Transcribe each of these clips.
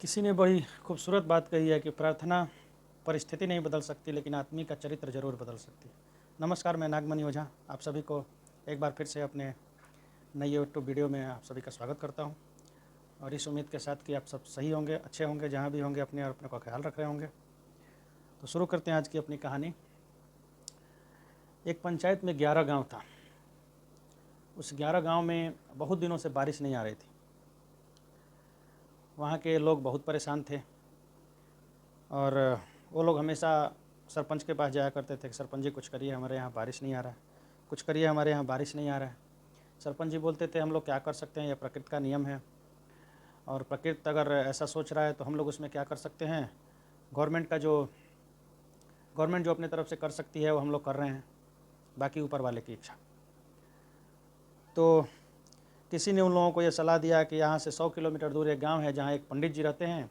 किसी ने बड़ी खूबसूरत बात कही है कि प्रार्थना परिस्थिति नहीं बदल सकती, लेकिन आदमी का चरित्र ज़रूर बदल सकती है। नमस्कार, मैं नागमणि ओझा आप सभी को एक बार फिर से अपने नई यूट्यूब वीडियो में आप सभी का स्वागत करता हूं, और इस उम्मीद के साथ कि आप सब सही होंगे, अच्छे होंगे, जहां भी होंगे अपने और अपने का ख्याल रख रहे होंगे। तो शुरू करते हैं आज की अपनी कहानी। एक पंचायत में 11 गाँव था। उस 11 गाँव में बहुत दिनों से बारिश नहीं आ रही थी। वहाँ के लोग बहुत परेशान थे, और वो लोग हमेशा सरपंच के पास जाया करते थे कि सरपंच जी कुछ करिए, हमारे यहाँ बारिश नहीं आ रहा है, कुछ करिए, हमारे यहाँ बारिश नहीं आ रहा है। सरपंच जी बोलते थे हम लोग क्या कर सकते हैं, यह प्रकृति का नियम है, और प्रकृति अगर ऐसा सोच रहा है तो हम लोग उसमें क्या कर सकते हैं। गवर्नमेंट जो अपने तरफ से कर सकती है वो हम लोग कर रहे हैं, बाकी ऊपर वाले की इच्छा। तो किसी ने उन लोगों को ये सलाह दिया कि यहाँ से 100 किलोमीटर दूर एक गाँव है जहाँ एक पंडित जी रहते हैं,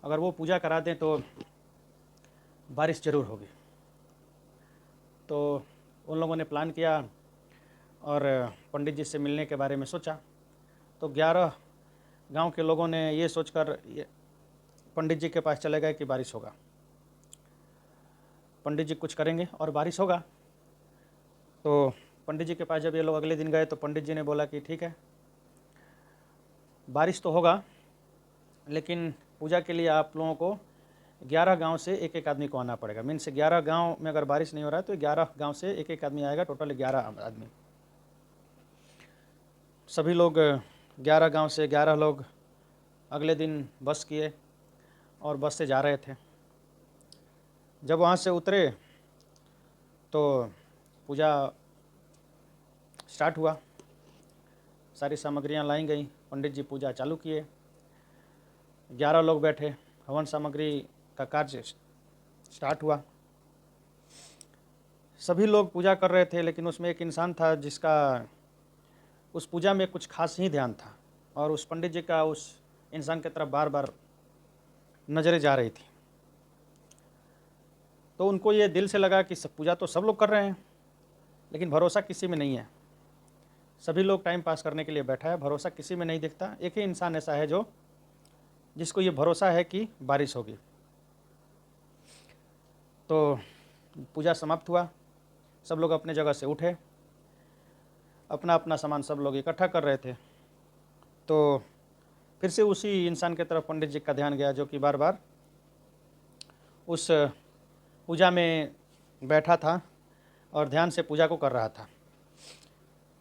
अगर वो पूजा करा दें तो बारिश ज़रूर होगी। तो उन लोगों ने प्लान किया और पंडित जी से मिलने के बारे में सोचा। तो 11 गांव के लोगों ने ये सोचकर पंडित जी के पास चले गए कि बारिश होगा, पंडित जी कुछ करेंगे और बारिश होगा। तो पंडित जी के पास जब ये लोग अगले दिन गए तो पंडित जी ने बोला कि ठीक है, बारिश तो होगा, लेकिन पूजा के लिए आप लोगों को 11 गांव से एक एक आदमी को आना पड़ेगा। मीन्स 11 गांव में अगर बारिश नहीं हो रहा है तो 11 गांव से एक एक आदमी आएगा, टोटल 11 आदमी। सभी लोग 11 गांव से 11 लोग अगले दिन बस किए और बस से जा रहे थे। जब वहाँ से उतरे तो पूजा स्टार्ट हुआ, सारी सामग्रियाँ लाई गई, पंडित जी पूजा चालू किए, 11 लोग बैठे, हवन सामग्री का कार्य स्टार्ट हुआ। सभी लोग पूजा कर रहे थे, लेकिन उसमें एक इंसान था जिसका उस पूजा में कुछ खास ही ध्यान था, और उस पंडित जी का उस इंसान की तरफ बार बार नज़रें जा रही थी। तो उनको ये दिल से लगा कि सब पूजा तो सब लोग कर रहे हैं, लेकिन भरोसा किसी में नहीं है। सभी लोग टाइम पास करने के लिए बैठा है, भरोसा किसी में नहीं दिखता। एक ही इंसान ऐसा है जिसको ये भरोसा है कि बारिश होगी। तो पूजा समाप्त हुआ, सब लोग अपने जगह से उठे, अपना अपना सामान सब लोग इकट्ठा कर रहे थे। तो फिर से उसी इंसान की तरफ पंडित जी का ध्यान गया, जो कि बार बार उस पूजा में बैठा था और ध्यान से पूजा को कर रहा था।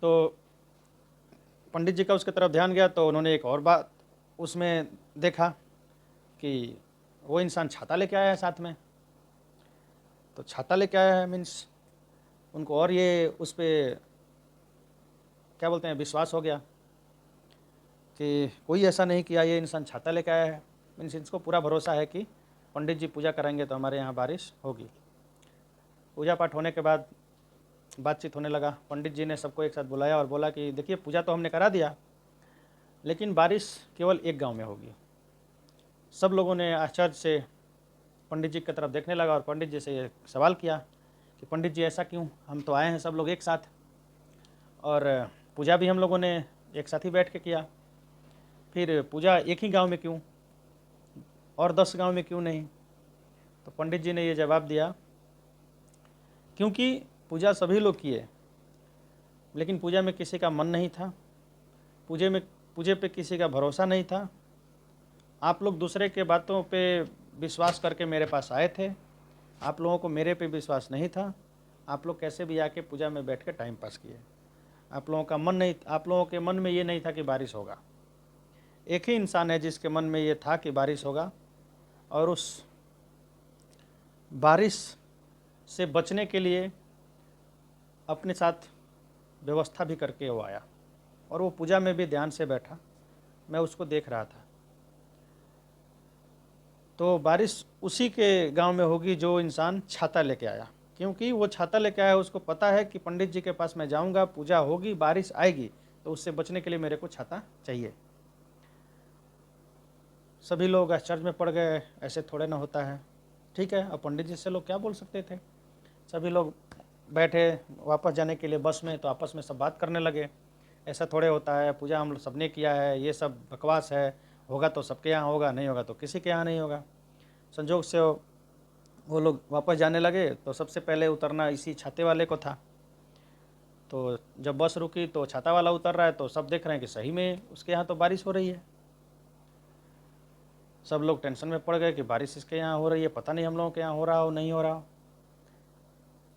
तो पंडित जी का उसके तरफ ध्यान गया तो उन्होंने एक और बात उसमें देखा कि वो इंसान छाता लेके आया है साथ में। तो छाता लेके आया है मीन्स उनको और ये उस पर क्या बोलते हैं, विश्वास हो गया कि कोई ऐसा नहीं किया, ये इंसान छाता लेके आया है, मीन्स इसको पूरा भरोसा है कि पंडित जी पूजा कराएंगे तो हमारे यहाँ बारिश होगी। पूजा पाठ होने के बाद बातचीत होने लगा। पंडित जी ने सबको एक साथ बुलाया और बोला कि देखिए, पूजा तो हमने करा दिया, लेकिन बारिश केवल एक गांव में होगी। सब लोगों ने आश्चर्य से पंडित जी की तरफ देखने लगा और पंडित जी से ये सवाल किया कि पंडित जी ऐसा क्यों, हम तो आए हैं सब लोग एक साथ, और पूजा भी हम लोगों ने एक साथ ही बैठ के किया, फिर पूजा एक ही गांव में क्यों और 10 गांव में क्यों नहीं। तो पंडित जी ने ये जवाब दिया, क्योंकि पूजा सभी लोग किए, लेकिन पूजा में किसी का मन नहीं था, पूजे पे किसी का भरोसा नहीं था। आप लोग दूसरे के बातों पे विश्वास करके मेरे पास आए थे, आप लोगों को मेरे पे विश्वास नहीं था, आप लोग कैसे भी आके पूजा में बैठ के टाइम पास किए। आप लोगों के मन में ये नहीं था कि बारिश होगा। एक ही इंसान है जिसके मन में ये था कि बारिश होगा, और उस बारिश से बचने के लिए अपने साथ व्यवस्था भी करके वो आया, और वो पूजा में भी ध्यान से बैठा, मैं उसको देख रहा था। तो बारिश उसी के गांव में होगी जो इंसान छाता लेके आया, क्योंकि वो छाता लेके आया, उसको पता है कि पंडित जी के पास मैं जाऊंगा, पूजा होगी, बारिश आएगी, तो उससे बचने के लिए मेरे को छाता चाहिए। सभी लोग आश्चर्य में पड़ गए, ऐसे थोड़े ना होता है। ठीक है, अब पंडित जी से लोग क्या बोल सकते थे। सभी लोग बैठे वापस जाने के लिए बस में, तो आपस में सब बात करने लगे, ऐसा थोड़े होता है, पूजा हम सबने किया है, ये सब बकवास है, होगा तो सबके यहाँ होगा, नहीं होगा तो किसी के यहाँ नहीं होगा। संजोग से वो लोग वापस जाने लगे तो सबसे पहले उतरना इसी छाते वाले को था। तो जब बस रुकी तो छाता वाला उतर रहा है तो सब देख रहे हैं कि सही में उसके यहाँ तो बारिश हो रही है। सब लोग टेंशन में पड़ गए कि बारिश इसके यहाँ हो रही है, पता नहीं हम लोगों के यहाँ हो रहा हो नहीं हो रहा हो।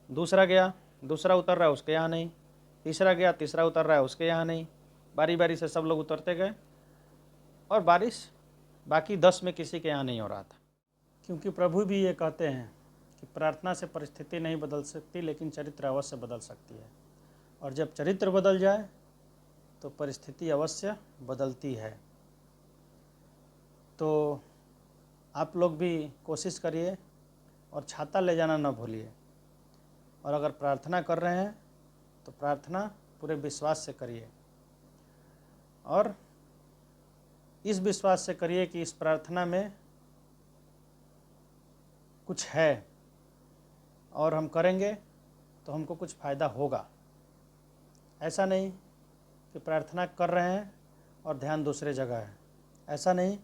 दूसरा गया, दूसरा उतर रहा है, उसके यहाँ नहीं। तीसरा गया, तीसरा उतर रहा है, उसके यहाँ नहीं। बारी बारी से सब लोग उतरते गए और बारिश बाकी 10 में किसी के यहाँ नहीं हो रहा था। क्योंकि प्रभु भी ये कहते हैं कि प्रार्थना से परिस्थिति नहीं बदल सकती, लेकिन चरित्र अवश्य बदल सकती है। और जब चरित्र बदल जाए तो परिस्थिति अवश्य बदलती है। तो आप लोग भी कोशिश करिए और छाता ले जाना ना भूलिए। और अगर प्रार्थना कर रहे हैं तो प्रार्थना पूरे विश्वास से करिए, और इस विश्वास से करिए कि इस प्रार्थना में कुछ है और हम करेंगे तो हमको कुछ फ़ायदा होगा। ऐसा नहीं कि प्रार्थना कर रहे हैं और ध्यान दूसरे जगह है। ऐसा नहीं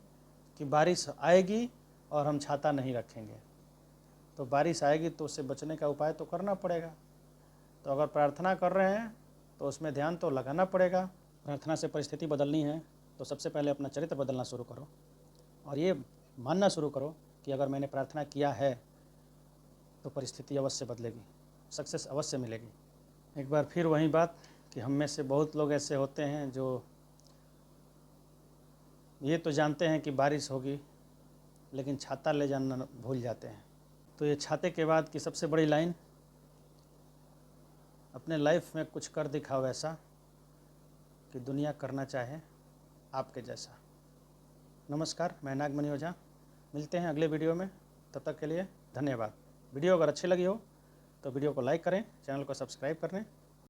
कि बारिश आएगी और हम छाता नहीं रखेंगे। तो बारिश आएगी तो उससे बचने का उपाय तो करना पड़ेगा। तो अगर प्रार्थना कर रहे हैं तो उसमें ध्यान तो लगाना पड़ेगा। प्रार्थना से परिस्थिति बदलनी है तो सबसे पहले अपना चरित्र बदलना शुरू करो, और ये मानना शुरू करो कि अगर मैंने प्रार्थना किया है तो परिस्थिति अवश्य बदलेगी, सक्सेस अवश्य मिलेगी। एक बार फिर वही बात कि हम में से बहुत लोग ऐसे होते हैं जो ये तो जानते हैं कि बारिश होगी, लेकिन छाता ले जाना भूल जाते हैं। तो ये छाते के बाद की सबसे बड़ी लाइन, अपने लाइफ में कुछ कर दिखाओ ऐसा कि दुनिया करना चाहे आपके जैसा। नमस्कार, मैं नागमणि ओझा। मिलते हैं अगले वीडियो में, तब तक के लिए धन्यवाद। वीडियो अगर अच्छी लगी हो तो वीडियो को लाइक करें, चैनल को सब्सक्राइब करें